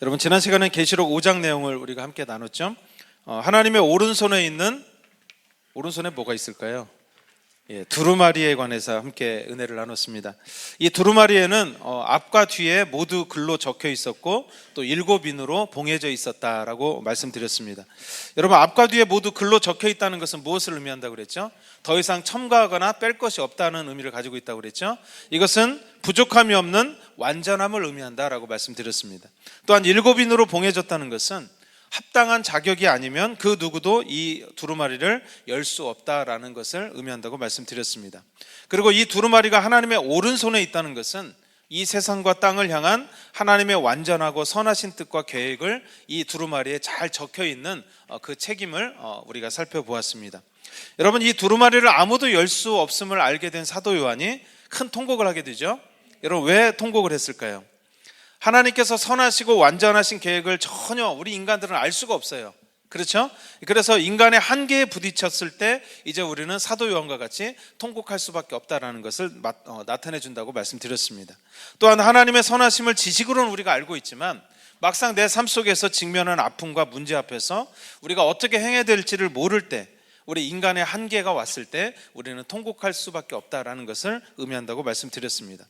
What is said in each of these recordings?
여러분, 지난 시간에 계시록 5장 내용을 우리가 함께 나눴죠. 하나님의 오른손에 있는, 오른손에 뭐가 있을까요? 두루마리에 관해서 함께 은혜를 나눴습니다. 이 두루마리에는 앞과 뒤에 모두 글로 적혀 있었고 또 7인으로 봉해져 있었다라고 말씀드렸습니다. 여러분, 앞과 뒤에 모두 글로 적혀 있다는 것은 무엇을 의미한다고 그랬죠? 더 이상 첨가하거나 뺄 것이 없다는 의미를 가지고 있다고 그랬죠. 이것은 부족함이 없는 완전함을 의미한다라고 말씀드렸습니다. 또한 7인으로 봉해졌다는 것은 합당한 자격이 아니면 그 누구도 이 두루마리를 열 수 없다라는 것을 의미한다고 말씀드렸습니다. 그리고 이 두루마리가 하나님의 오른손에 있다는 것은 이 세상과 땅을 향한 하나님의 완전하고 선하신 뜻과 계획을 이 두루마리에 잘 적혀 있는 그 책임을 우리가 살펴보았습니다. 여러분, 이 두루마리를 아무도 열 수 없음을 알게 된 사도 요한이 큰 통곡을 하게 되죠. 여러분, 왜 통곡을 했을까요? 하나님께서 선하시고 완전하신 계획을 전혀 우리 인간들은 알 수가 없어요. 그렇죠? 그래서 인간의 한계에 부딪혔을 때 이제 우리는 사도 요한과 같이 통곡할 수밖에 없다라는 것을 나타내 준다고 말씀드렸습니다. 또한 하나님의 선하심을 지식으로는 우리가 알고 있지만 막상 내 삶 속에서 직면한 아픔과 문제 앞에서 우리가 어떻게 행해야 될지를 모를 때, 우리 인간의 한계가 왔을 때 우리는 통곡할 수밖에 없다라는 것을 의미한다고 말씀드렸습니다.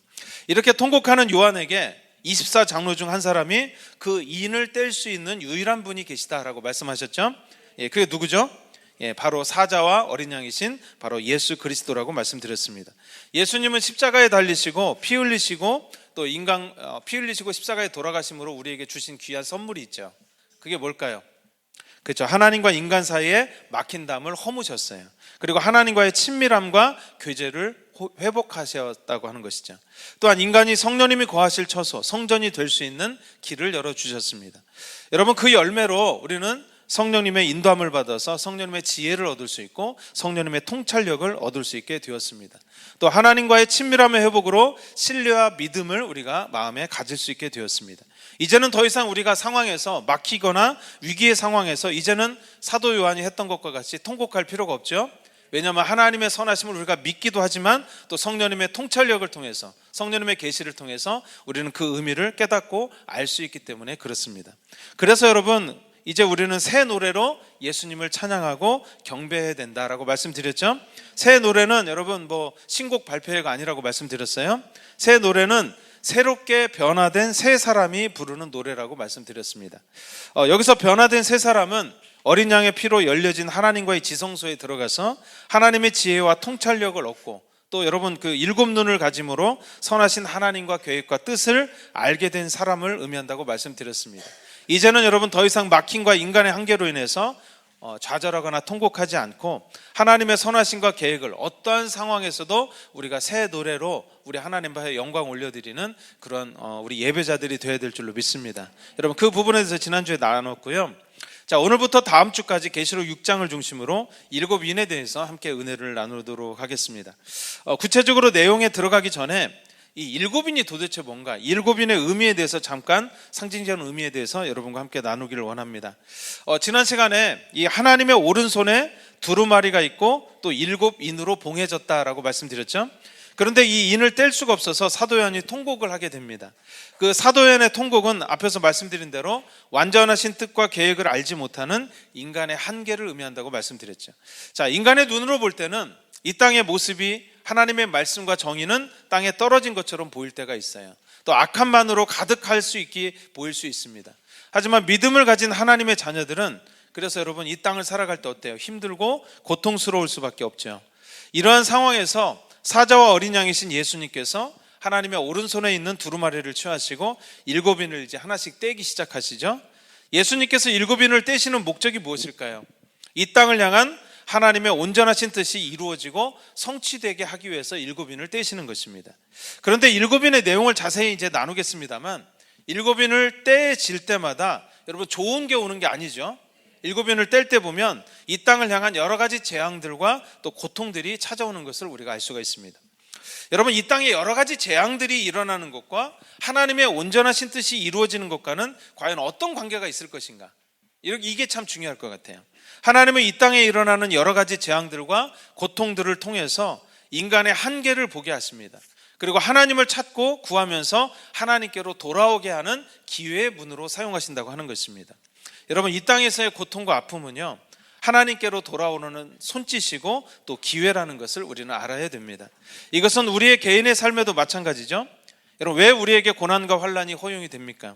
이렇게 통곡하는 요한에게 24장로 중 한 사람이 그 인을 뗄 수 있는 유일한 분이 계시다라고 말씀하셨죠. 그게 누구죠? 바로 사자와 어린 양이신 바로 예수 그리스도라고 말씀드렸습니다. 예수님은 십자가에 달리시고 피 흘리시고 또 피 흘리시고 십자가에 돌아가심으로 우리에게 주신 귀한 선물이 있죠. 그게 뭘까요? 그렇죠. 하나님과 인간 사이에 막힌 담을 허무셨어요. 그리고 하나님과의 친밀함과 교제를 회복하셨다고 하는 것이죠. 또한 인간이 성령님이 거하실 처소, 성전이 될 수 있는 길을 열어주셨습니다. 여러분, 그 열매로 우리는 성령님의 인도함을 받아서 성령님의 지혜를 얻을 수 있고 성령님의 통찰력을 얻을 수 있게 되었습니다. 또 하나님과의 친밀함의 회복으로 신뢰와 믿음을 우리가 마음에 가질 수 있게 되었습니다. 이제는 더 이상 우리가 상황에서 막히거나 위기의 상황에서 이제는 사도 요한이 했던 것과 같이 통곡할 필요가 없죠. 왜냐하면 하나님의 선하심을 우리가 믿기도 하지만 또 성령님의 통찰력을 통해서, 성령님의 계시를 통해서 우리는 그 의미를 깨닫고 알 수 있기 때문에 그렇습니다. 그래서 여러분, 이제 우리는 새 노래로 예수님을 찬양하고 경배해야 된다라고 말씀드렸죠. 새 노래는 여러분 신곡 발표회가 아니라고 말씀드렸어요. 새 노래는 새롭게 변화된 새 사람이 부르는 노래라고 말씀드렸습니다. 여기서 변화된 새 사람은 어린 양의 피로 열려진 하나님과의 지성소에 들어가서 하나님의 지혜와 통찰력을 얻고 또 여러분 그 7눈을 가짐으로 선하신 하나님과 계획과 뜻을 알게 된 사람을 의미한다고 말씀드렸습니다. 이제는 여러분 더 이상 막힘과 인간의 한계로 인해서 좌절하거나 통곡하지 않고 하나님의 선하심과 계획을 어떠한 상황에서도 우리가 새 노래로 우리 하나님 앞에 영광 올려드리는 그런 우리 예배자들이 되어야 될 줄로 믿습니다. 여러분, 그 부분에 대해서 지난주에 나눴고요. 자, 오늘부터 다음 주까지 계시록 6장을 중심으로 7인에 대해서 함께 은혜를 나누도록 하겠습니다. 구체적으로 내용에 들어가기 전에 이 7인이 도대체 뭔가, 7인의 의미에 대해서 잠깐 상징적인 의미에 대해서 여러분과 함께 나누기를 원합니다. 지난 시간에 이 하나님의 오른손에 두루마리가 있고 또 7인으로 봉해졌다라고 말씀드렸죠. 그런데 이 인을 뗄 수가 없어서 사도 요한이 통곡을 하게 됩니다. 그 사도 요한의 통곡은 앞에서 말씀드린 대로 완전하신 뜻과 계획을 알지 못하는 인간의 한계를 의미한다고 말씀드렸죠. 자, 인간의 눈으로 볼 때는 이 땅의 모습이 하나님의 말씀과 정의는 땅에 떨어진 것처럼 보일 때가 있어요. 또 악함만으로 가득할 수 있게 보일 수 있습니다. 하지만 믿음을 가진 하나님의 자녀들은 그래서 여러분 이 땅을 살아갈 때 어때요? 힘들고 고통스러울 수밖에 없죠. 이러한 상황에서 사자와 어린 양이신 예수님께서 하나님의 오른손에 있는 두루마리를 취하시고 7인을 이제 하나씩 떼기 시작하시죠. 예수님께서 7인을 떼시는 목적이 무엇일까요? 이 땅을 향한 하나님의 온전하신 뜻이 이루어지고 성취되게 하기 위해서 7인을 떼시는 것입니다. 그런데 7인의 내용을 자세히 이제 나누겠습니다만 7인을 떼질 때마다 여러분 좋은 게 오는 게 아니죠. 7인을 뗄 때 보면 이 땅을 향한 여러 가지 재앙들과 또 고통들이 찾아오는 것을 우리가 알 수가 있습니다. 여러분, 이 땅에 여러 가지 재앙들이 일어나는 것과 하나님의 온전하신 뜻이 이루어지는 것과는 과연 어떤 관계가 있을 것인가? 이게 참 중요할 것 같아요. 하나님은 이 땅에 일어나는 여러 가지 재앙들과 고통들을 통해서 인간의 한계를 보게 하십니다. 그리고 하나님을 찾고 구하면서 하나님께로 돌아오게 하는 기회의 문으로 사용하신다고 하는 것입니다. 여러분, 이 땅에서의 고통과 아픔은요, 하나님께로 돌아오는 손짓이고 또 기회라는 것을 우리는 알아야 됩니다. 이것은 우리의 개인의 삶에도 마찬가지죠. 여러분, 왜 우리에게 고난과 환난이 허용이 됩니까?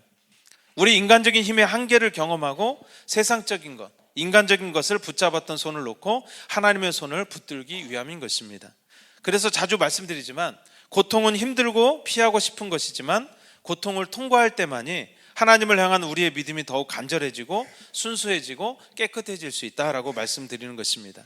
우리 인간적인 힘의 한계를 경험하고 세상적인 것, 인간적인 것을 붙잡았던 손을 놓고 하나님의 손을 붙들기 위함인 것입니다. 그래서 자주 말씀드리지만, 고통은 힘들고 피하고 싶은 것이지만 고통을 통과할 때만이 하나님을 향한 우리의 믿음이 더욱 간절해지고 순수해지고 깨끗해질 수 있다라고 말씀드리는 것입니다.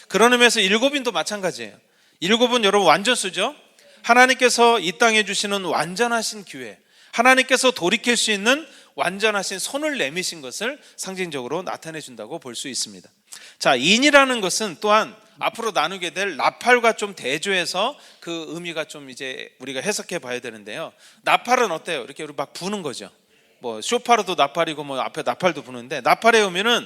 그런 의미에서 일곱인도 마찬가지예요. 일곱은 여러분 완전수죠. 하나님께서 이 땅에 주시는 완전하신 기회, 하나님께서 돌이킬 수 있는 완전하신 손을 내미신 것을 상징적으로 나타내 준다고 볼 수 있습니다. 자, 인이라는 것은 또한 앞으로 나누게 될 나팔과 좀 대조해서 그 의미가 좀 이제 우리가 해석해 봐야 되는데요. 나팔은 어때요? 이렇게 우리 막 부는 거죠. 뭐 쇼파로도 나팔이고 뭐 앞에 나팔도 부는데, 나팔의 의미는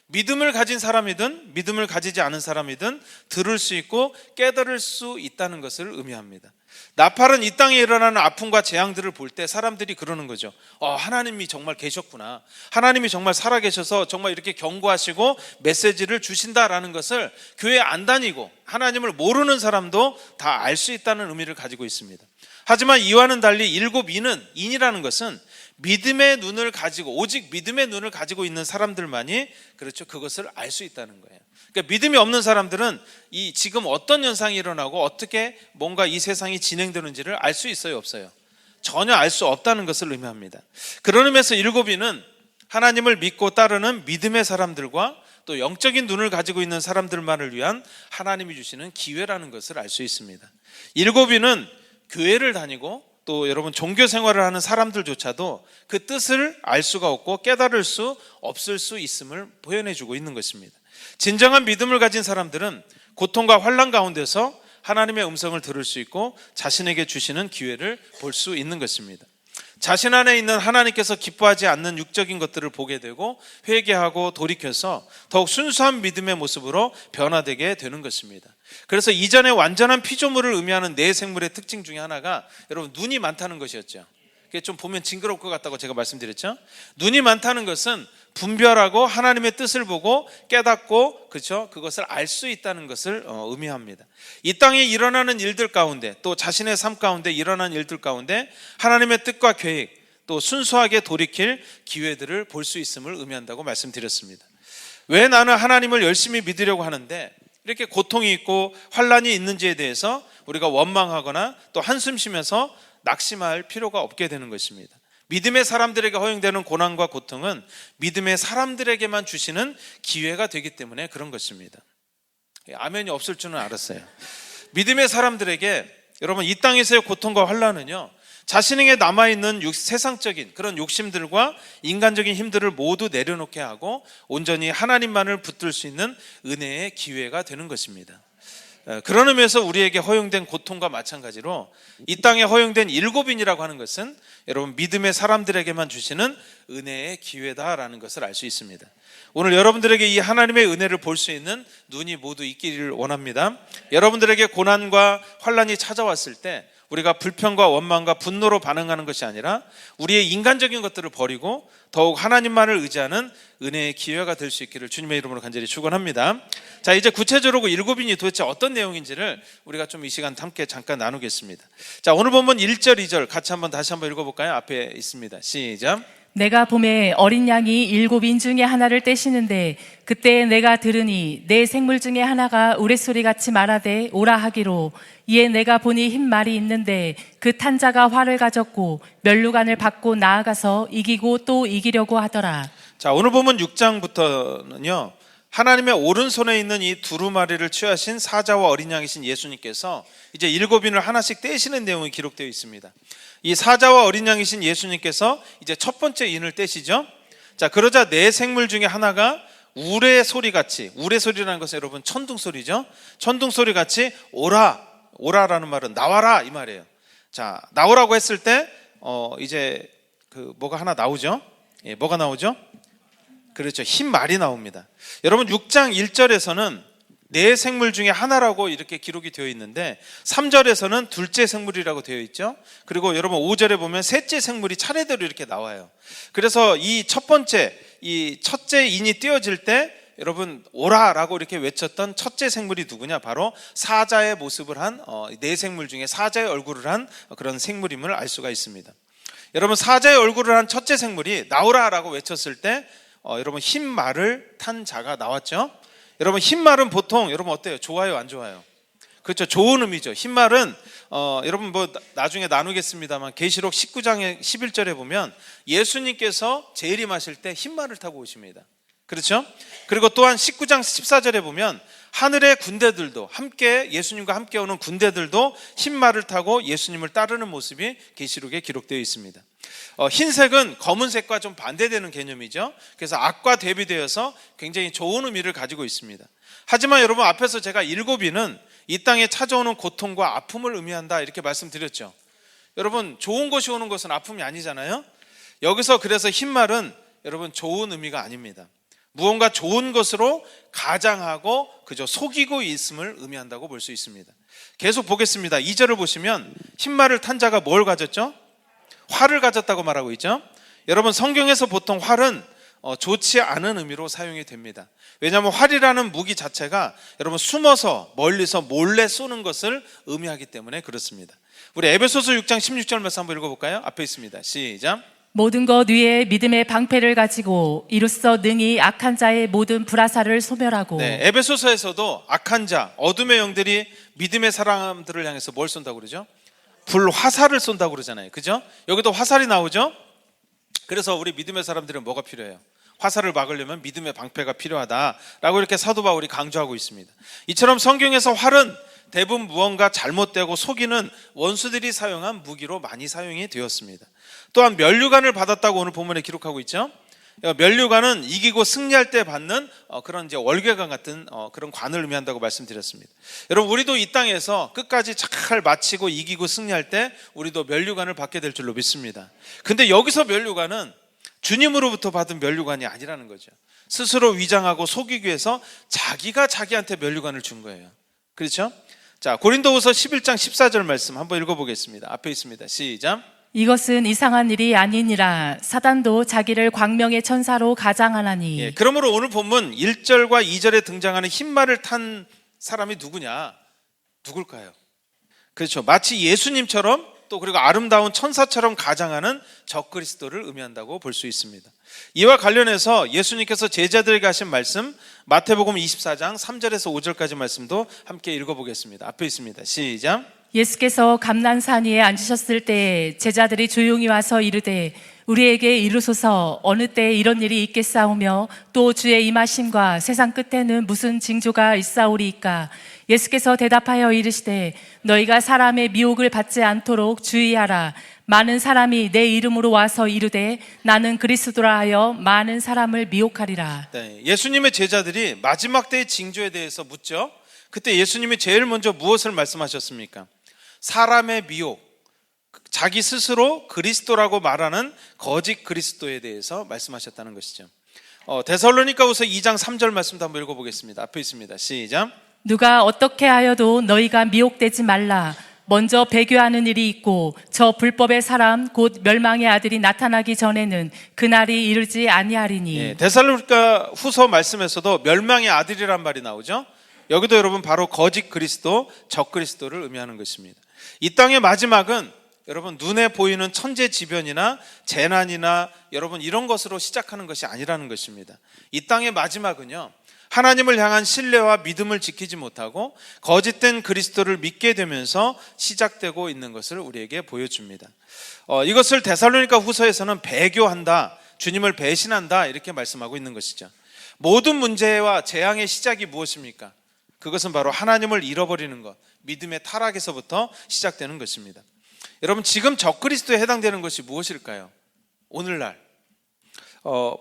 믿음을 가진 사람이든 믿음을 가지지 않은 사람이든 들을 수 있고 깨달을 수 있다는 것을 의미합니다. 나팔은 이 땅에 일어나는 아픔과 재앙들을 볼 때 사람들이 그러는 거죠. 하나님이 정말 계셨구나, 하나님이 정말 살아계셔서 정말 이렇게 경고하시고 메시지를 주신다라는 것을 교회 안 다니고 하나님을 모르는 사람도 다 알 수 있다는 의미를 가지고 있습니다. 하지만 이와는 달리 일곱 인이라는 것은 믿음의 눈을 가지고, 오직 믿음의 눈을 가지고 있는 사람들만이 그렇죠, 그것을 알 수 있다는 거예요. 그러니까 믿음이 없는 사람들은 이 지금 어떤 현상이 일어나고 어떻게 뭔가 이 세상이 진행되는지를 알 수 있어요, 없어요? 전혀 알 수 없다는 것을 의미합니다. 그런 의미에서 일곱인은 하나님을 믿고 따르는 믿음의 사람들과 또 영적인 눈을 가지고 있는 사람들만을 위한 하나님이 주시는 기회라는 것을 알 수 있습니다. 일곱인은 교회를 다니고 또 여러분 종교 생활을 하는 사람들조차도 그 뜻을 알 수가 없고 깨달을 수 없을 수 있음을 표현해주고 있는 것입니다. 진정한 믿음을 가진 사람들은 고통과 환난 가운데서 하나님의 음성을 들을 수 있고 자신에게 주시는 기회를 볼 수 있는 것입니다. 자신 안에 있는 하나님께서 기뻐하지 않는 육적인 것들을 보게 되고 회개하고 돌이켜서 더욱 순수한 믿음의 모습으로 변화되게 되는 것입니다. 그래서 이전에 완전한 피조물을 의미하는 네 생물의 특징 중에 하나가 여러분 눈이 많다는 것이었죠. 그게 좀 보면 징그러울 것 같다고 제가 말씀드렸죠. 눈이 많다는 것은 분별하고 하나님의 뜻을 보고 깨닫고, 그렇죠, 그것을 알 수 있다는 것을 의미합니다. 이 땅에 일어나는 일들 가운데, 또 자신의 삶 가운데 일어나는 일들 가운데 하나님의 뜻과 계획, 또 순수하게 돌이킬 기회들을 볼 수 있음을 의미한다고 말씀드렸습니다. 왜 나는 하나님을 열심히 믿으려고 하는데 이렇게 고통이 있고 환난이 있는지에 대해서 우리가 원망하거나 또 한숨 쉬면서 낙심할 필요가 없게 되는 것입니다. 믿음의 사람들에게 허용되는 고난과 고통은 믿음의 사람들에게만 주시는 기회가 되기 때문에 그런 것입니다. 아멘이 없을 줄은 알았어요. 믿음의 사람들에게 여러분 이 땅에서의 고통과 환난은요, 자신에게 남아있는 세상적인 그런 욕심들과 인간적인 힘들을 모두 내려놓게 하고 온전히 하나님만을 붙들 수 있는 은혜의 기회가 되는 것입니다. 그런 의미에서 우리에게 허용된 고통과 마찬가지로 이 땅에 허용된 일곱인이라고 하는 것은 여러분 믿음의 사람들에게만 주시는 은혜의 기회다라는 것을 알 수 있습니다. 오늘 여러분들에게 이 하나님의 은혜를 볼 수 있는 눈이 모두 있기를 원합니다. 여러분들에게 고난과 환난이 찾아왔을 때 우리가 불평과 원망과 분노로 반응하는 것이 아니라 우리의 인간적인 것들을 버리고 더욱 하나님만을 의지하는 은혜의 기회가 될 수 있기를 주님의 이름으로 간절히 축원합니다. 자, 이제 구체적으로 일곱인이 도대체 어떤 내용인지를 우리가 좀 이 시간 함께 잠깐 나누겠습니다. 자, 오늘 본문 1절 2절 같이 다시 한번 읽어볼까요? 앞에 있습니다. 시작. 내가 봄에 어린 양이 7인 중에 하나를 떼시는데 그때 내가 들으니 내 생물 중에 하나가 우레소리같이 말하되 오라 하기로, 이에 내가 보니 흰 말이 있는데 그 탄 자가 활을 가졌고 멸류관을 받고 나아가서 이기고 또 이기려고 하더라. 자, 오늘 보면 6장부터는요 하나님의 오른손에 있는 이 두루마리를 취하신 사자와 어린 양이신 예수님께서 이제 7인을 하나씩 떼시는 내용이 기록되어 있습니다. 이 사자와 어린 양이신 예수님께서 이제 첫 번째 인을 떼시죠. 자, 그러자 네 생물 중에 하나가 우레소리같이, 우레소리라는 것은 여러분 천둥소리죠. 천둥소리같이 오라라는 말은 나와라 이 말이에요. 자, 나오라고 했을 때 이제 뭐가 하나 나오죠. 예, 뭐가 나오죠? 그렇죠, 흰 말이 나옵니다. 여러분 6장 1절에서는 네 생물 중에 하나라고 이렇게 기록이 되어 있는데 3절에서는 둘째 생물이라고 되어 있죠. 그리고 여러분 5절에 보면 셋째 생물이 차례대로 이렇게 나와요. 그래서 이 첫 번째, 이 첫째 인이 띄어질 때 여러분 오라라고 이렇게 외쳤던 첫째 생물이 누구냐? 바로 사자의 모습을 한 네 생물 중에 사자의 얼굴을 한 그런 생물임을 알 수가 있습니다. 여러분 사자의 얼굴을 한 첫째 생물이 나오라라고 외쳤을 때 여러분 흰 말을 탄 자가 나왔죠. 여러분 흰 말은 보통 여러분 어때요? 좋아요, 안 좋아요? 그렇죠. 좋은 의미죠. 흰 말은 여러분 뭐 나중에 나누겠습니다만 계시록 19장의 11절에 보면 예수님께서 재림하실 때 흰 말을 타고 오십니다. 그렇죠? 그리고 또한 19장 14절에 보면 하늘의 군대들도 함께 예수님과 함께 오는 군대들도 흰 말을 타고 예수님을 따르는 모습이 계시록에 기록되어 있습니다. 흰색은 검은색과 좀 반대되는 개념이죠. 그래서 악과 대비되어서 굉장히 좋은 의미를 가지고 있습니다. 하지만 여러분 앞에서 제가 7인은 이 땅에 찾아오는 고통과 아픔을 의미한다 이렇게 말씀드렸죠. 여러분 좋은 것이 오는 것은 아픔이 아니잖아요. 여기서 그래서 흰 말은 여러분 좋은 의미가 아닙니다. 무언가 좋은 것으로 가장하고 그저 속이고 있음을 의미한다고 볼 수 있습니다. 계속 보겠습니다. 2절을 보시면 흰 말을 탄 자가 뭘 가졌죠? 활을 가졌다고 말하고 있죠. 여러분 성경에서 보통 활은 좋지 않은 의미로 사용이 됩니다. 왜냐하면 활이라는 무기 자체가 여러분 숨어서 멀리서 몰래 쏘는 것을 의미하기 때문에 그렇습니다. 우리 에베소서 6장 16절 말씀 한번 읽어볼까요? 앞에 있습니다. 시작. 모든 것 위에 믿음의 방패를 가지고 이로써 능히 악한 자의 모든 불화살을 소멸하고. 네, 에베소서에서도 악한 자, 어둠의 영들이 믿음의 사람들을 향해서 뭘 쏜다고 그러죠? 불화살을 쏜다고 그러잖아요. 그죠? 여기도 화살이 나오죠? 그래서 우리 믿음의 사람들은 뭐가 필요해요? 화살을 막으려면 믿음의 방패가 필요하다라고 이렇게 사도 바울이 강조하고 있습니다. 이처럼 성경에서 활은 대부분 무언가 잘못되고 속이는 원수들이 사용한 무기로 많이 사용이 되었습니다. 또한 면류관을 받았다고 오늘 본문에 기록하고 있죠. 면류관은 이기고 승리할 때 받는 그런 이제 월계관 같은 그런 관을 의미한다고 말씀드렸습니다. 여러분 우리도 이 땅에서 끝까지 잘 마치고 이기고 승리할 때 우리도 면류관을 받게 될 줄로 믿습니다. 근데 여기서 면류관은 주님으로부터 받은 면류관이 아니라는 거죠. 스스로 위장하고 속이기 위해서 자기가 자기한테 면류관을 준 거예요. 그렇죠? 자, 고린도후서 11장 14절 말씀 한번 읽어보겠습니다. 앞에 있습니다. 시작. 이것은 이상한 일이 아니니라. 사단도 자기를 광명의 천사로 가장하나니. 예, 그러므로 오늘 본문 1절과 2절에 등장하는 흰 말을 탄 사람이 누구냐? 누굴까요? 그렇죠. 마치 예수님처럼 또 그리고 아름다운 천사처럼 가장하는 적그리스도를 의미한다고 볼 수 있습니다. 이와 관련해서 예수님께서 제자들에게 하신 말씀 마태복음 24장 3절에서 5절까지 말씀도 함께 읽어보겠습니다. 앞에 있습니다. 시작. 예수께서 감난산 위에 앉으셨을 때 제자들이 조용히 와서 이르되 우리에게 이르소서 어느 때 이런 일이 있겠사오며 또 주의 임하심과 세상 끝에는 무슨 징조가 있사오리이까. 예수께서 대답하여 이르시되 너희가 사람의 미혹을 받지 않도록 주의하라. 많은 사람이 내 이름으로 와서 이르되 나는 그리스도라 하여 많은 사람을 미혹하리라. 네, 예수님의 제자들이 마지막 때의 징조에 대해서 묻죠. 그때 예수님이 제일 먼저 무엇을 말씀하셨습니까? 사람의 미혹, 자기 스스로 그리스도라고 말하는 거짓 그리스도에 대해서 말씀하셨다는 것이죠. 데살로니가후서 2장 3절 말씀도 한번 읽어보겠습니다. 앞에 있습니다. 시작. 누가 어떻게 하여도 너희가 미혹되지 말라. 먼저 배교하는 일이 있고 저 불법의 사람 곧 멸망의 아들이 나타나기 전에는 그날이 이르지 아니하리니. 예, 데살로니가후서 말씀에서도 멸망의 아들이란 말이 나오죠. 여기도 여러분 바로 거짓 그리스도, 적 그리스도를 의미하는 것입니다. 이 땅의 마지막은 여러분 눈에 보이는 천재지변이나 재난이나 여러분 이런 것으로 시작하는 것이 아니라는 것입니다. 이 땅의 마지막은요, 하나님을 향한 신뢰와 믿음을 지키지 못하고 거짓된 그리스도를 믿게 되면서 시작되고 있는 것을 우리에게 보여줍니다. 이것을 데살로니가 후서에서는 배교한다, 주님을 배신한다 이렇게 말씀하고 있는 것이죠. 모든 문제와 재앙의 시작이 무엇입니까? 그것은 바로 하나님을 잃어버리는 것, 믿음의 타락에서부터 시작되는 것입니다. 여러분 지금 적그리스도에 해당되는 것이 무엇일까요? 오늘날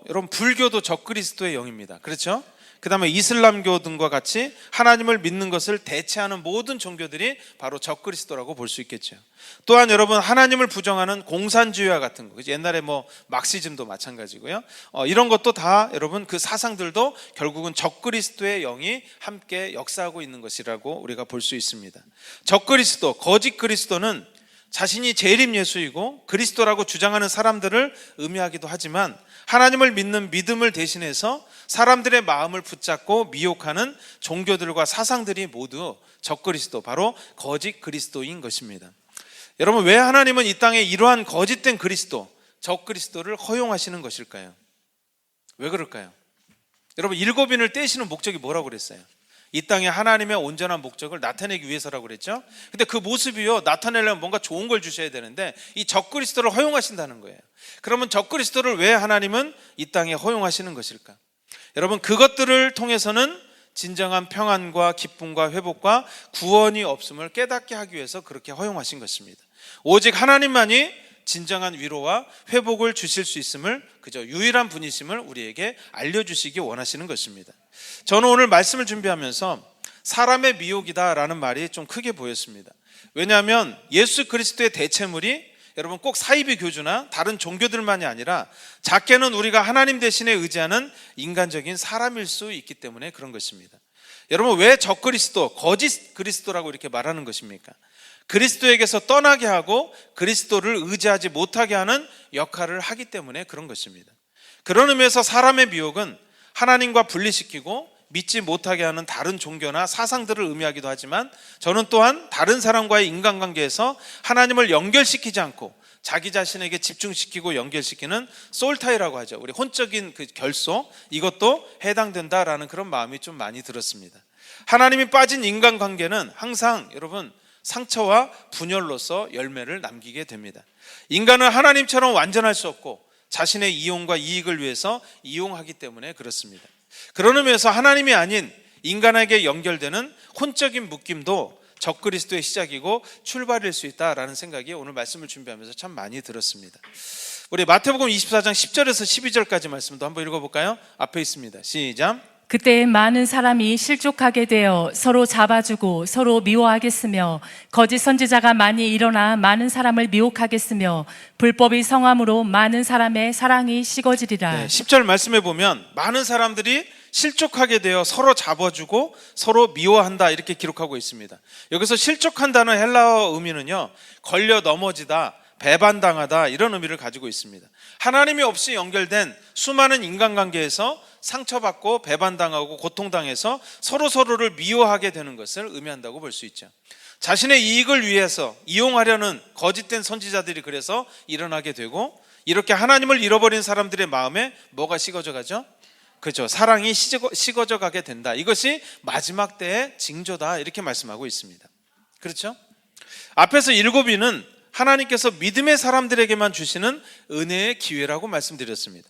여러분 불교도 적그리스도의 영입니다. 그렇죠? 그다음에 이슬람교 등과 같이 하나님을 믿는 것을 대체하는 모든 종교들이 바로 적그리스도라고 볼 수 있겠죠. 또한 여러분, 하나님을 부정하는 공산주의와 같은 거, 옛날에 뭐 막시즘도 마찬가지고요. 이런 것도 다 여러분, 그 사상들도 결국은 적그리스도의 영이 함께 역사하고 있는 것이라고 우리가 볼 수 있습니다. 적그리스도, 거짓 그리스도는 자신이 재림 예수이고 그리스도라고 주장하는 사람들을 의미하기도 하지만, 하나님을 믿는 믿음을 대신해서 사람들의 마음을 붙잡고 미혹하는 종교들과 사상들이 모두 적그리스도, 바로 거짓 그리스도인 것입니다. 여러분, 왜 하나님은 이 땅에 이러한 거짓된 그리스도, 적그리스도를 허용하시는 것일까요? 왜 그럴까요? 여러분, 일곱인을 떼시는 목적이 뭐라고 그랬어요? 이 땅에 하나님의 온전한 목적을 나타내기 위해서라고 그랬죠. 근데 그 모습이요, 나타내려면 뭔가 좋은 걸 주셔야 되는데 이 적그리스도를 허용하신다는 거예요. 그러면 적그리스도를 왜 하나님은 이 땅에 허용하시는 것일까? 여러분, 그것들을 통해서는 진정한 평안과 기쁨과 회복과 구원이 없음을 깨닫게 하기 위해서 그렇게 허용하신 것입니다. 오직 하나님만이 진정한 위로와 회복을 주실 수 있음을, 그저 유일한 분이심을 우리에게 알려주시기 원하시는 것입니다. 저는 오늘 말씀을 준비하면서 사람의 미혹이다라는 말이 좀 크게 보였습니다. 왜냐하면 예수 그리스도의 대체물이 여러분 꼭 사이비 교주나 다른 종교들만이 아니라 작게는 우리가 하나님 대신에 의지하는 인간적인 사람일 수 있기 때문에 그런 것입니다. 여러분, 왜 적그리스도, 거짓 그리스도라고 이렇게 말하는 것입니까? 그리스도에게서 떠나게 하고 그리스도를 의지하지 못하게 하는 역할을 하기 때문에 그런 것입니다. 그런 의미에서 사람의 미혹은 하나님과 분리시키고 믿지 못하게 하는 다른 종교나 사상들을 의미하기도 하지만, 저는 또한 다른 사람과의 인간관계에서 하나님을 연결시키지 않고 자기 자신에게 집중시키고 연결시키는 솔타이라고 하죠. 우리 혼적인 그 결소, 이것도 해당된다라는 그런 마음이 좀 많이 들었습니다. 하나님이 빠진 인간관계는 항상 여러분 상처와 분열로서 열매를 남기게 됩니다. 인간은 하나님처럼 완전할 수 없고 자신의 이용과 이익을 위해서 이용하기 때문에 그렇습니다. 그런 의미에서 하나님이 아닌 인간에게 연결되는 혼적인 묶임도 적그리스도의 시작이고 출발일 수 있다라는 생각이 오늘 말씀을 준비하면서 참 많이 들었습니다. 우리 마태복음 24장 10절에서 12절까지 말씀도 한번 읽어볼까요? 앞에 있습니다. 시작. 그때 많은 사람이 실족하게 되어 서로 잡아주고 서로 미워하겠으며 거짓 선지자가 많이 일어나 많은 사람을 미혹하겠으며 불법이 성함으로 많은 사람의 사랑이 식어지리라. 10절 말씀해 보면 많은 사람들이 실족하게 되어 서로 잡아주고 서로 미워한다 이렇게 기록하고 있습니다. 여기서 실족한다는 헬라어 의미는요, 걸려 넘어지다, 배반당하다 이런 의미를 가지고 있습니다. 하나님이 없이 연결된 수많은 인간관계에서 상처받고 배반당하고 고통당해서 서로서로를 미워하게 되는 것을 의미한다고 볼 수 있죠. 자신의 이익을 위해서 이용하려는 거짓된 선지자들이 그래서 일어나게 되고, 이렇게 하나님을 잃어버린 사람들의 마음에 뭐가 식어져 가죠? 그렇죠. 사랑이 식어져 가게 된다. 이것이 마지막 때의 징조다 이렇게 말씀하고 있습니다. 그렇죠? 앞에서 일곱이는 하나님께서 믿음의 사람들에게만 주시는 은혜의 기회라고 말씀드렸습니다.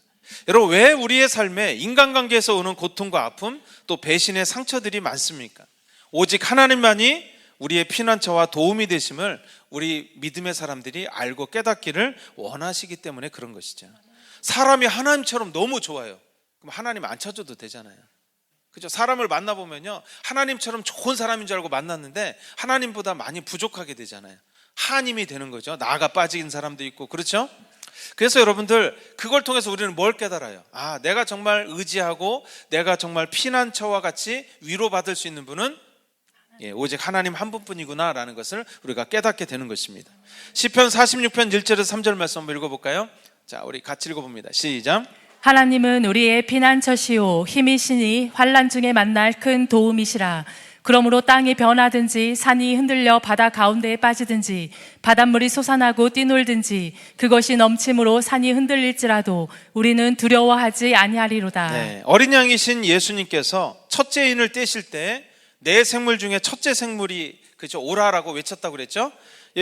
여러분, 왜 우리의 삶에 인간관계에서 오는 고통과 아픔, 또 배신의 상처들이 많습니까? 오직 하나님만이 우리의 피난처와 도움이 되심을 우리 믿음의 사람들이 알고 깨닫기를 원하시기 때문에 그런 것이죠. 사람이 하나님처럼 너무 좋아요. 그럼 하나님 안 찾아도 되잖아요. 그죠? 사람을 만나보면요, 하나님처럼 좋은 사람인 줄 알고 만났는데 하나님보다 많이 부족하게 되잖아요. 하님이 되는 거죠. 나가 빠진 사람도 있고, 그렇죠? 그래서 여러분들, 그걸 통해서 우리는 뭘 깨달아요? 아, 내가 정말 의지하고 내가 정말 피난처와 같이 위로받을 수 있는 분은 오직 하나님 한 분뿐이구나 라는 것을 우리가 깨닫게 되는 것입니다. 시편 46편 1절에서 3절 말씀 한번 읽어볼까요? 자, 우리 같이 읽어봅니다. 시작. 하나님은 우리의 피난처시오 힘이시니 환난 중에 만날 큰 도움이시라. 그러므로 땅이 변하든지 산이 흔들려 바다 가운데에 빠지든지 바닷물이 솟아나고 뛰놀든지 그것이 넘침으로 산이 흔들릴지라도 우리는 두려워하지 아니하리로다. 네, 어린 양이신 예수님께서 첫째 인을 떼실 때 네 생물 중에 첫째 생물이 그죠, 오라라고 외쳤다고 그랬죠?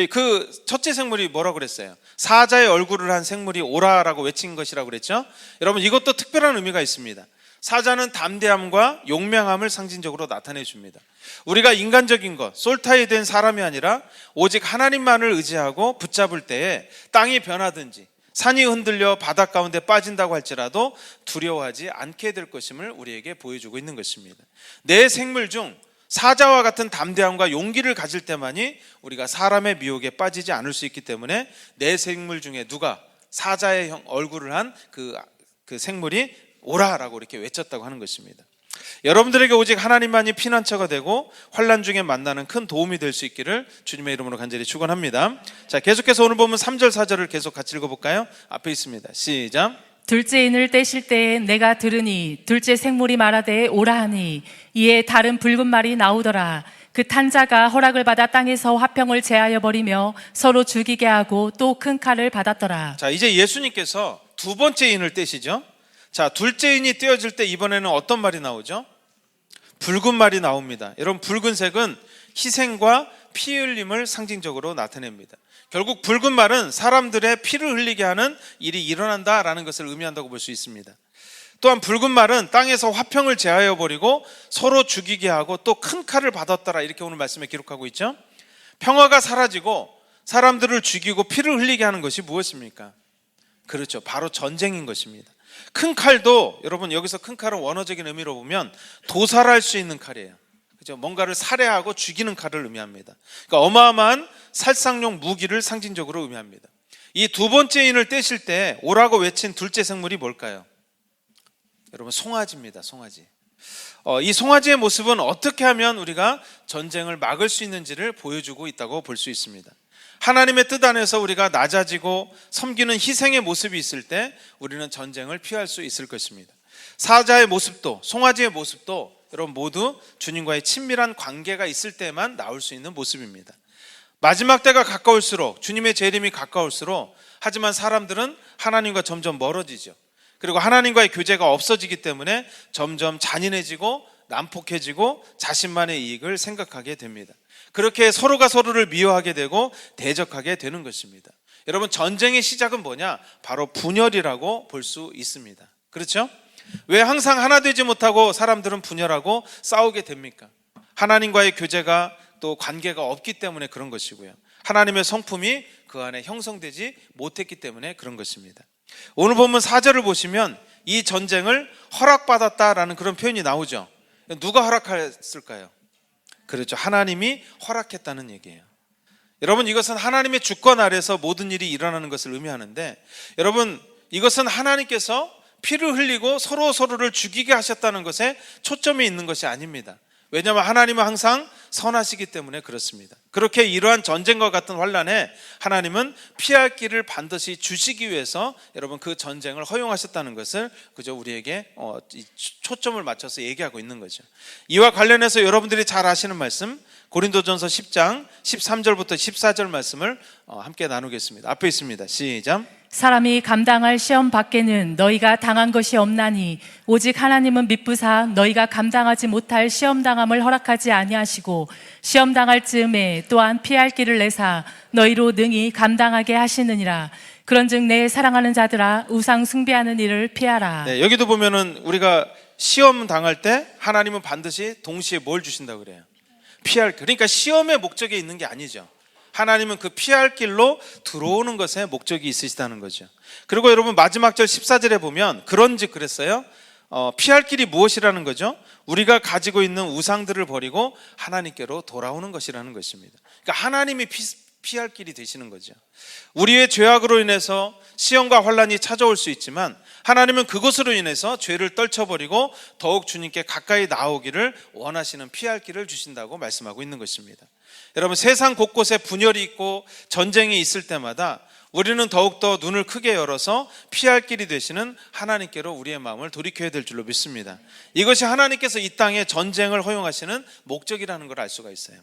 그 첫째 생물이 뭐라고 그랬어요? 사자의 얼굴을 한 생물이 오라라고 외친 것이라고 그랬죠? 여러분, 이것도 특별한 의미가 있습니다. 사자는 담대함과 용맹함을 상징적으로 나타내 줍니다. 우리가 인간적인 것, 솔타이 된 사람이 아니라 오직 하나님만을 의지하고 붙잡을 때에 땅이 변하든지 산이 흔들려 바다 가운데 빠진다고 할지라도 두려워하지 않게 될 것임을 우리에게 보여주고 있는 것입니다. 내 생물 중 사자와 같은 담대함과 용기를 가질 때만이 우리가 사람의 미혹에 빠지지 않을 수 있기 때문에 내 생물 중에 누가 사자의 얼굴을 한 그 생물이 오라라고 이렇게 외쳤다고 하는 것입니다. 여러분들에게 오직 하나님만이 피난처가 되고 환난 중에 만나는 큰 도움이 될 수 있기를 주님의 이름으로 간절히 축원합니다. 자, 계속해서 오늘 보면 3절 4절을 계속 같이 읽어볼까요? 앞에 있습니다. 시작. 둘째 인을 떼실 때에 내가 들으니 둘째 생물이 말하되 오라 하니 이에 다른 붉은 말이 나오더라. 그 탄자가 허락을 받아 땅에서 화평을 제하여 버리며 서로 죽이게 하고 또 큰 칼을 받았더라. 자, 이제 예수님께서 두 번째 인을 떼시죠. 자, 둘째 인이 떼어질 때 이번에는 어떤 말이 나오죠? 붉은 말이 나옵니다. 여러분, 붉은색은 희생과 피 흘림을 상징적으로 나타냅니다. 결국 붉은 말은 사람들의 피를 흘리게 하는 일이 일어난다라는 것을 의미한다고 볼 수 있습니다. 또한 붉은 말은 땅에서 화평을 제하여 버리고 서로 죽이게 하고 또 큰 칼을 받았더라, 이렇게 오늘 말씀에 기록하고 있죠. 평화가 사라지고 사람들을 죽이고 피를 흘리게 하는 것이 무엇입니까? 그렇죠, 바로 전쟁인 것입니다. 큰 칼도, 여러분, 여기서 큰 칼은 원어적인 의미로 보면 도살할 수 있는 칼이에요. 그죠? 뭔가를 살해하고 죽이는 칼을 의미합니다. 그러니까 어마어마한 살상용 무기를 상징적으로 의미합니다. 이 두 번째 인을 떼실 때 오라고 외친 둘째 생물이 뭘까요? 여러분, 송아지입니다. 송아지. 이 송아지의 모습은 어떻게 하면 우리가 전쟁을 막을 수 있는지를 보여주고 있다고 볼 수 있습니다. 하나님의 뜻 안에서 우리가 낮아지고 섬기는 희생의 모습이 있을 때 우리는 전쟁을 피할 수 있을 것입니다. 사자의 모습도 송아지의 모습도 여러분 모두 주님과의 친밀한 관계가 있을 때만 나올 수 있는 모습입니다. 마지막 때가 가까울수록, 주님의 재림이 가까울수록, 하지만 사람들은 하나님과 점점 멀어지죠. 그리고 하나님과의 교제가 없어지기 때문에 점점 잔인해지고 난폭해지고 자신만의 이익을 생각하게 됩니다. 그렇게 서로가 서로를 미워하게 되고 대적하게 되는 것입니다. 여러분, 전쟁의 시작은 뭐냐? 바로 분열이라고 볼 수 있습니다. 그렇죠? 왜 항상 하나 되지 못하고 사람들은 분열하고 싸우게 됩니까? 하나님과의 교제가 또 관계가 없기 때문에 그런 것이고요. 하나님의 성품이 그 안에 형성되지 못했기 때문에 그런 것입니다. 오늘 본문 4절을 보시면 이 전쟁을 허락받았다라는 그런 표현이 나오죠. 누가 허락했을까요? 그렇죠, 하나님이 허락했다는 얘기예요. 여러분, 이것은 하나님의 주권 아래서 모든 일이 일어나는 것을 의미하는데, 여러분, 이것은 하나님께서 피를 흘리고 서로를 죽이게 하셨다는 것에 초점이 있는 것이 아닙니다. 왜냐하면 하나님은 항상 선하시기 때문에 그렇습니다. 그렇게 이러한 전쟁과 같은 환난에 하나님은 피할 길을 반드시 주시기 위해서 여러분 그 전쟁을 허용하셨다는 것을 그저 우리에게 초점을 맞춰서 얘기하고 있는 거죠. 이와 관련해서 여러분들이 잘 아시는 말씀, 고린도전서 10장 13절부터 14절 말씀을 함께 나누겠습니다. 앞에 있습니다. 시작. 사람이 감당할 시험 밖에는 너희가 당한 것이 없나니 오직 하나님은 미쁘사 너희가 감당하지 못할 시험 당함을 허락하지 아니하시고 시험 당할 즈음에 또한 피할 길을 내사 너희로 능히 감당하게 하시느니라. 그런즉 내 사랑하는 자들아 우상 숭배하는 일을 피하라. 네, 여기도 보면은 우리가 시험 당할 때 하나님은 반드시 동시에 뭘 주신다고 그래요? 피할 길. 그러니까 시험의 목적이 있는 게 아니죠. 하나님은 그 피할 길로 들어오는 것에 목적이 있으시다는 거죠. 그리고 여러분 마지막 절 14절에 보면 그런즉 그랬어요. 피할 길이 무엇이라는 거죠? 우리가 가지고 있는 우상들을 버리고 하나님께로 돌아오는 것이라는 것입니다. 그러니까 하나님이 피할 길이 되시는 거죠. 우리의 죄악으로 인해서 시험과 환난이 찾아올 수 있지만 하나님은 그것으로 인해서 죄를 떨쳐버리고 더욱 주님께 가까이 나오기를 원하시는 피할 길을 주신다고 말씀하고 있는 것입니다. 여러분, 세상 곳곳에 분열이 있고 전쟁이 있을 때마다 우리는 더욱더 눈을 크게 열어서 피할 길이 되시는 하나님께로 우리의 마음을 돌이켜야 될 줄로 믿습니다. 이것이 하나님께서 이 땅에 전쟁을 허용하시는 목적이라는 걸 알 수가 있어요.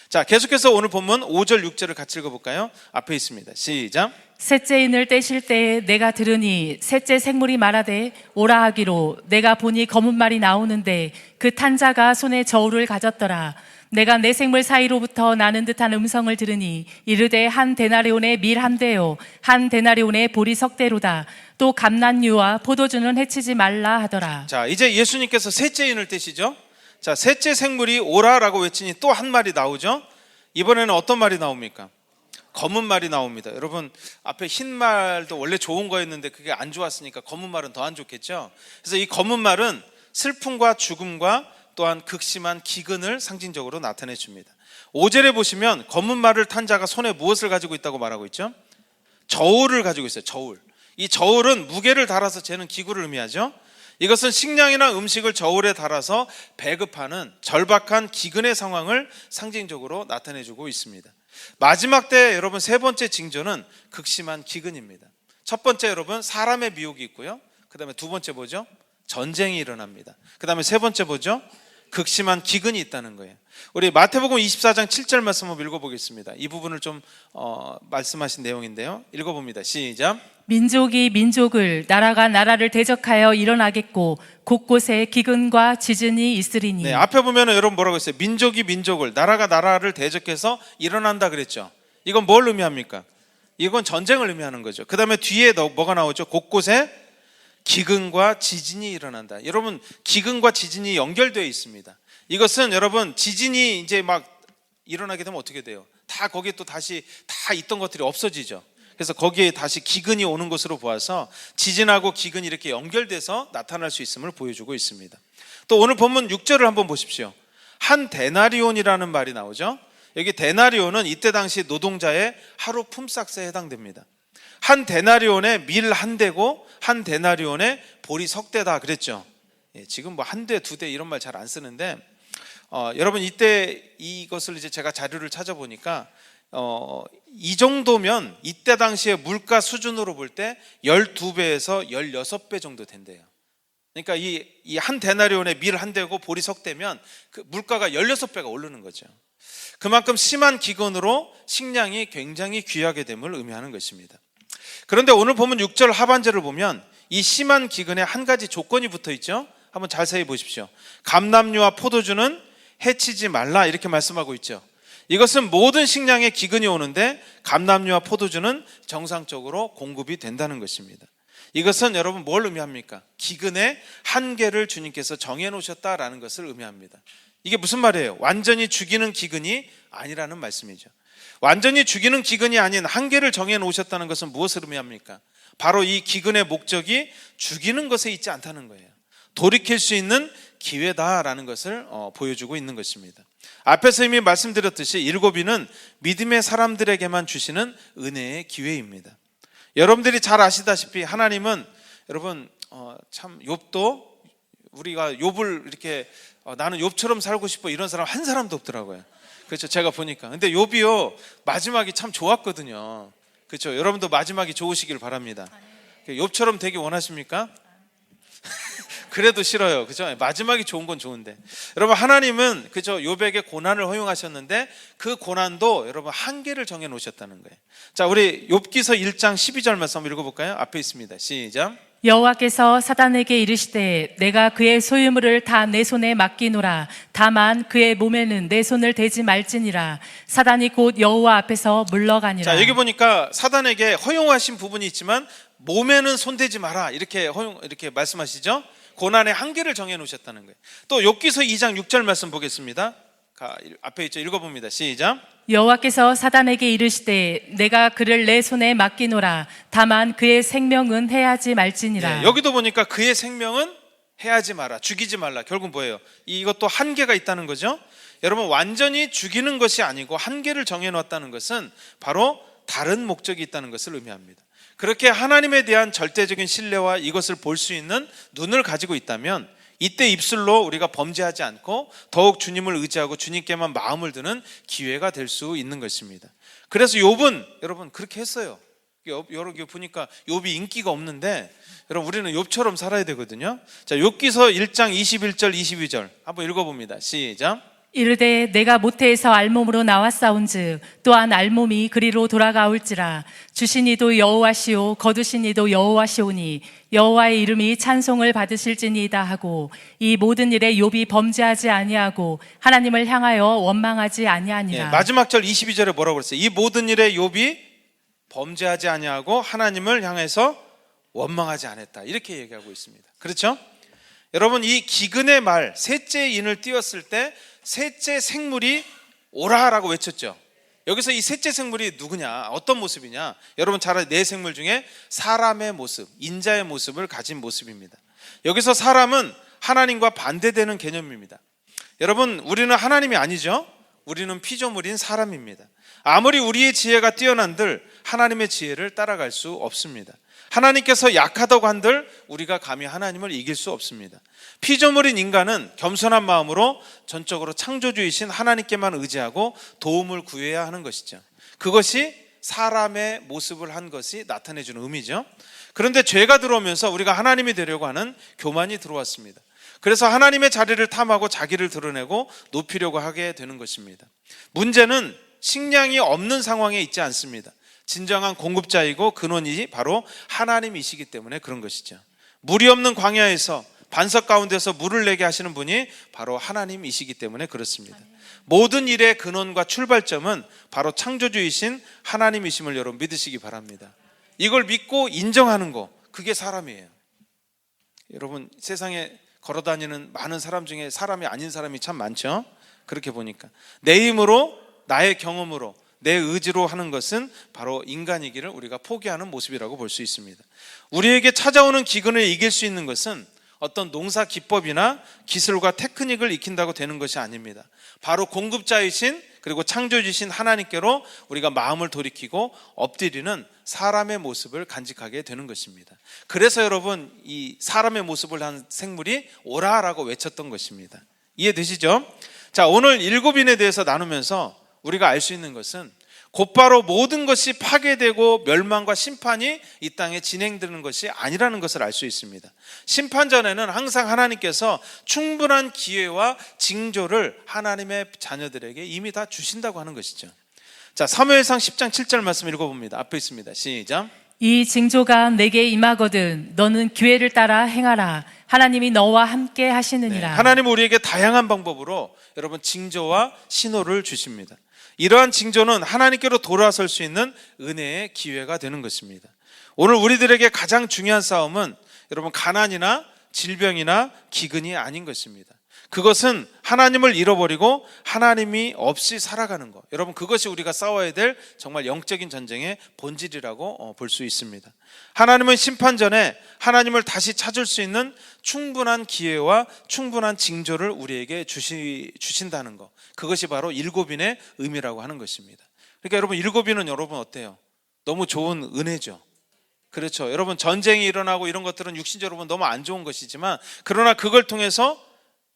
자, 계속해서 오늘 본문 5절 6절을 같이 읽어볼까요? 앞에 있습니다. 시작. 셋째 인을 떼실 때에 내가 들으니 셋째 생물이 말하되 오라 하기로 내가 보니 검은 말이 나오는데 그 탄자가 손에 저울을 가졌더라. 내가 내 생물 사이로부터 나는 듯한 음성을 들으니 이르되 한 데나리온의 밀 한 대요 한 데나리온의 보리 석 대로다. 또 감난유와 포도주는 해치지 말라 하더라. 자, 이제 예수님께서 셋째 인을 떼시죠. 자, 셋째 생물이 오라라고 외치니 또 한 말이 나오죠. 이번에는 어떤 말이 나옵니까? 검은 말이 나옵니다. 여러분 앞에 흰 말도 원래 좋은 거였는데 그게 안 좋았으니까 검은 말은 더 안 좋겠죠. 그래서 이 검은 말은 슬픔과 죽음과 또한 극심한 기근을 상징적으로 나타내 줍니다. 5절에 보시면 검은 말을 탄 자가 손에 무엇을 가지고 있다고 말하고 있죠? 저울을 가지고 있어요. 저울. 이 저울은 무게를 달아서 재는 기구를 의미하죠. 이것은 식량이나 음식을 저울에 달아서 배급하는 절박한 기근의 상황을 상징적으로 나타내주고 있습니다. 마지막 때 여러분 세 번째 징조는 극심한 기근입니다. 첫 번째 여러분 사람의 미혹이 있고요. 그 다음에 두 번째 뭐죠? 전쟁이 일어납니다. 그 다음에 세 번째 뭐죠? 극심한 기근이 있다는 거예요. 우리 마태복음 24장 7절 말씀 한번 읽어보겠습니다. 이 부분을 좀 말씀하신 내용인데요. 읽어봅니다. 시작. 민족이 민족을, 나라가 나라를 대적하여 일어나겠고 곳곳에 기근과 지진이 있으리니. 네, 앞에 보면 여러분 뭐라고 했어요? 민족이 민족을, 나라가 나라를 대적해서 일어난다 그랬죠. 이건 뭘 의미합니까? 이건 전쟁을 의미하는 거죠. 그 다음에 뒤에 뭐가 나오죠? 곳곳에 기근과 지진이 일어난다. 여러분 기근과 지진이 연결되어 있습니다. 이것은 여러분 지진이 이제 막 일어나게 되면 어떻게 돼요? 다 거기에 또 다시 다 있던 것들이 없어지죠. 그래서 거기에 다시 기근이 오는 것으로 보아서 지진하고 기근이 이렇게 연결돼서 나타날 수 있음을 보여주고 있습니다. 또 오늘 본문 6절을 한번 보십시오. 한 데나리온이라는 말이 나오죠. 여기 데나리온은 이때 당시 노동자의 하루 품삯에 해당됩니다. 한 데나리온에 밀 한 대고 한 데나리온에 보리 석 대다 그랬죠. 지금 뭐 한 대, 두 대 이런 말 잘 안 쓰는데 여러분 이때 이것을 이제 제가 자료를 찾아보니까 이 정도면 이때 당시에 물가 수준으로 볼 때 12배에서 16배 정도 된대요. 그러니까 이 한 데나리온에 밀 한 대고 보리 석 대면 그 물가가 16배가 오르는 거죠. 그만큼 심한 기근으로 식량이 굉장히 귀하게 됨을 의미하는 것입니다. 그런데 오늘 보면 6절 하반절을 보면 이 심한 기근에 한 가지 조건이 붙어 있죠. 한번 자세히 보십시오. 감람류와 포도주는 해치지 말라 이렇게 말씀하고 있죠. 이것은 모든 식량에 기근이 오는데 감람류와 포도주는 정상적으로 공급이 된다는 것입니다. 이것은 여러분 뭘 의미합니까? 기근의 한계를 주님께서 정해놓으셨다라는 것을 의미합니다. 이게 무슨 말이에요? 완전히 죽이는 기근이 아니라는 말씀이죠. 완전히 죽이는 기근이 아닌 한계를 정해놓으셨다는 것은 무엇을 의미합니까? 바로 이 기근의 목적이 죽이는 것에 있지 않다는 거예요. 돌이킬 수 있는 기회다라는 것을 보여주고 있는 것입니다. 앞에서 이미 말씀드렸듯이 일곱이는 믿음의 사람들에게만 주시는 은혜의 기회입니다. 여러분들이 잘 아시다시피 하나님은 여러분 참 욥도 우리가 욥을 이렇게 나는 욥처럼 살고 싶어 이런 사람 한 사람도 없더라고요. 그렇죠. 제가 보니까. 근데 욥이요 마지막이 참 좋았거든요. 그렇죠. 여러분도 마지막이 좋으시길 바랍니다. 욥처럼 되기 원하십니까? 그래도 싫어요. 그죠? 마지막이 좋은 건 좋은데. 여러분 하나님은 그죠? 욥에게 고난을 허용하셨는데 그 고난도 여러분 한계를 정해 놓으셨다는 거예요. 자, 우리 욥기서 1장 12절 말씀 한번 읽어볼까요? 앞에 있습니다. 시작. 여호와께서 사단에게 이르시되 내가 그의 소유물을 다 내 손에 맡기노라. 다만 그의 몸에는 내 손을 대지 말지니라. 사단이 곧 여호와 앞에서 물러가니라. 자, 여기 보니까 사단에게 허용하신 부분이 있지만 몸에는 손대지 마라 이렇게 말씀하시죠. 고난의 한계를 정해 놓으셨다는 거예요. 또 욥기서 2장 6절 말씀 보겠습니다. 앞에 있죠. 읽어봅니다. 시작. 여호와께서 사단에게 이르시되 내가 그를 내 손에 맡기노라. 다만 그의 생명은 해하지 말지니라. 여기도 보니까 그의 생명은 해하지 마라, 죽이지 말라. 결국 뭐예요? 이것도 한계가 있다는 거죠. 여러분 완전히 죽이는 것이 아니고 한계를 정해놓았다는 것은 바로 다른 목적이 있다는 것을 의미합니다. 그렇게 하나님에 대한 절대적인 신뢰와 이것을 볼 수 있는 눈을 가지고 있다면 이때 입술로 우리가 범죄하지 않고 더욱 주님을 의지하고 주님께만 마음을 드는 기회가 될 수 있는 것입니다. 그래서 욥은 여러분 그렇게 했어요. 여러 개 보니까 욥이 인기가 없는데 여러분 우리는 욥처럼 살아야 되거든요. 자, 욥기서 1장 21절 22절 한번 읽어봅니다. 시작. 이르되 내가 모태에서 알몸으로 나왔사온즉 또한 알몸이 그리로 돌아가올지라. 주신 이도 여호와시오 거두신 이도 여호와시오니 여호와의 이름이 찬송을 받으실지니이다 하고 이 모든 일에 욥이 범죄하지 아니하고 하나님을 향하여 원망하지 아니하니라. 마지막 절 22절에 뭐라고 그랬어요? 이 모든 일에 욥이 범죄하지 아니하고 하나님을 향해서 원망하지 않았다 이렇게 얘기하고 있습니다. 그렇죠? 여러분 이 기근의 말 셋째 인을 띄웠을 때 셋째 생물이 오라라고 외쳤죠. 여기서 이 셋째 생물이 누구냐, 어떤 모습이냐? 여러분 잘 아는 네 생물 중에 사람의 모습, 인자의 모습을 가진 모습입니다. 여기서 사람은 하나님과 반대되는 개념입니다. 여러분, 우리는 하나님이 아니죠? 우리는 피조물인 사람입니다. 아무리 우리의 지혜가 뛰어난들 하나님의 지혜를 따라갈 수 없습니다. 하나님께서 약하다고 한들 우리가 감히 하나님을 이길 수 없습니다. 피조물인 인간은 겸손한 마음으로 전적으로 창조주이신 하나님께만 의지하고 도움을 구해야 하는 것이죠. 그것이 사람의 모습을 한 것이 나타내주는 의미죠. 그런데 죄가 들어오면서 우리가 하나님이 되려고 하는 교만이 들어왔습니다. 그래서 하나님의 자리를 탐하고 자기를 드러내고 높이려고 하게 되는 것입니다. 문제는 식량이 없는 상황에 있지 않습니다. 진정한 공급자이고 근원이 바로 하나님이시기 때문에 그런 것이죠. 물이 없는 광야에서 반석 가운데서 물을 내게 하시는 분이 바로 하나님이시기 때문에 그렇습니다. 모든 일의 근원과 출발점은 바로 창조주이신 하나님이심을 여러분 믿으시기 바랍니다. 이걸 믿고 인정하는 거, 그게 사람이에요. 여러분, 세상에 걸어다니는 많은 사람 중에 사람이 아닌 사람이 참 많죠. 그렇게 보니까 내 힘으로, 나의 경험으로, 내 의지로 하는 것은 바로 인간이기를 우리가 포기하는 모습이라고 볼 수 있습니다. 우리에게 찾아오는 기근을 이길 수 있는 것은 어떤 농사 기법이나 기술과 테크닉을 익힌다고 되는 것이 아닙니다. 바로 공급자이신, 그리고 창조주신 하나님께로 우리가 마음을 돌이키고 엎드리는 사람의 모습을 간직하게 되는 것입니다. 그래서 여러분, 이 사람의 모습을 한 생물이 오라라고 외쳤던 것입니다. 이해되시죠? 자, 오늘 7인에 대해서 나누면서 우리가 알 수 있는 것은 곧바로 모든 것이 파괴되고 멸망과 심판이 이 땅에 진행되는 것이 아니라는 것을 알 수 있습니다. 심판 전에는 항상 하나님께서 충분한 기회와 징조를 하나님의 자녀들에게 이미 다 주신다고 하는 것이죠. 자, 사무엘상 10장 7절 말씀 읽어봅니다. 앞에 있습니다. 시작. 이 징조가 내게 임하거든 너는 기회를 따라 행하라. 하나님이 너와 함께 하시느니라. 하나님은 우리에게 다양한 방법으로 여러분 징조와 신호를 주십니다. 이러한 징조는 하나님께로 돌아설 수 있는 은혜의 기회가 되는 것입니다. 오늘 우리들에게 가장 중요한 싸움은 여러분 가난이나 질병이나 기근이 아닌 것입니다. 그것은 하나님을 잃어버리고 하나님이 없이 살아가는 것. 여러분, 그것이 우리가 싸워야 될 정말 영적인 전쟁의 본질이라고 볼 수 있습니다. 하나님은 심판 전에 하나님을 다시 찾을 수 있는 충분한 기회와 충분한 징조를 우리에게 주신다는 것. 그것이 바로 7인의 의미라고 하는 것입니다. 그러니까 여러분, 7인은 여러분 어때요? 너무 좋은 은혜죠. 그렇죠. 여러분, 전쟁이 일어나고 이런 것들은 육신적으로 너무 안 좋은 것이지만, 그러나 그걸 통해서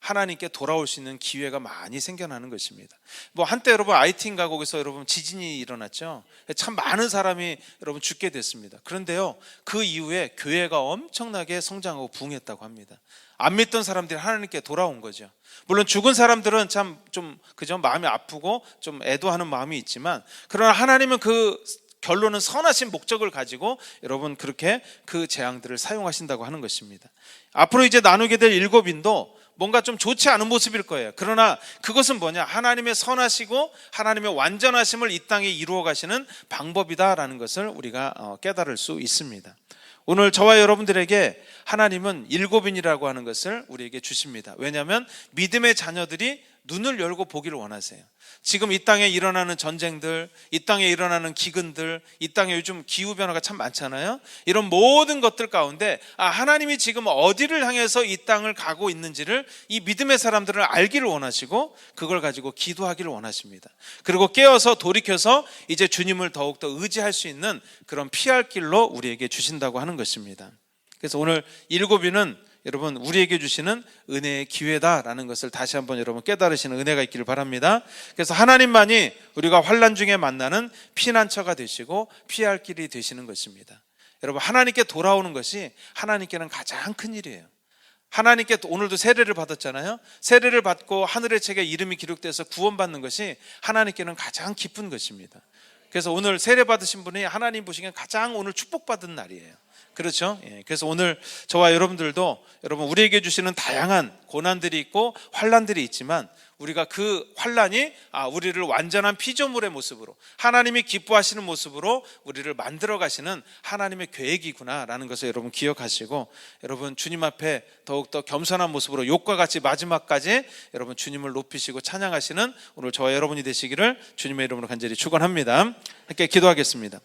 하나님께 돌아올 수 있는 기회가 많이 생겨나는 것입니다. 뭐 한때 여러분 IT 가곡에서 여러분 지진이 일어났죠. 참 많은 사람이 여러분 죽게 됐습니다. 그런데요, 그 이후에 교회가 엄청나게 성장하고 부흥했다고 합니다. 안 믿던 사람들이 하나님께 돌아온 거죠. 물론 죽은 사람들은 참 좀 그저 마음이 아프고 좀 애도하는 마음이 있지만, 그러나 하나님은 그 결론은 선하신 목적을 가지고 여러분 그렇게 그 재앙들을 사용하신다고 하는 것입니다. 앞으로 이제 나누게 될 7인도 뭔가 좀 좋지 않은 모습일 거예요. 그러나 그것은 뭐냐? 하나님의 선하시고 하나님의 완전하심을 이 땅에 이루어 가시는 방법이다라는 것을 우리가 깨달을 수 있습니다. 오늘 저와 여러분들에게 하나님은 7인이라고 하는 것을 우리에게 주십니다. 왜냐하면 믿음의 자녀들이 눈을 열고 보기를 원하세요. 지금 이 땅에 일어나는 전쟁들, 이 땅에 일어나는 기근들, 이 땅에 요즘 기후변화가 참 많잖아요. 이런 모든 것들 가운데 하나님이 지금 어디를 향해서 이 땅을 가고 있는지를 이 믿음의 사람들을 알기를 원하시고 그걸 가지고 기도하기를 원하십니다. 그리고 깨어서 돌이켜서 이제 주님을 더욱더 의지할 수 있는 그런 피할 길로 우리에게 주신다고 하는 것입니다. 그래서 오늘 7인은 여러분 우리에게 주시는 은혜의 기회다라는 것을 다시 한번 여러분 깨달으시는 은혜가 있기를 바랍니다. 그래서 하나님만이 우리가 환난 중에 만나는 피난처가 되시고 피할 길이 되시는 것입니다. 여러분, 하나님께 돌아오는 것이 하나님께는 가장 큰 일이에요. 하나님께 오늘도 세례를 받았잖아요. 세례를 받고 하늘의 책에 이름이 기록돼서 구원받는 것이 하나님께는 가장 기쁜 것입니다. 그래서 오늘 세례 받으신 분이 하나님 보시기엔 가장 오늘 축복받은 날이에요. 그렇죠? 예, 그래서 오늘 저와 여러분들도 여러분 우리에게 주시는 다양한 고난들이 있고 환난들이 있지만 우리가 그 환난이 우리를 완전한 피조물의 모습으로 하나님이 기뻐하시는 모습으로 우리를 만들어 가시는 하나님의 계획이구나라는 것을 여러분 기억하시고 여러분 주님 앞에 더욱더 겸손한 모습으로 욕과 같이 마지막까지 여러분 주님을 높이시고 찬양하시는 오늘 저와 여러분이 되시기를 주님의 이름으로 간절히 축원합니다. 함께 기도하겠습니다.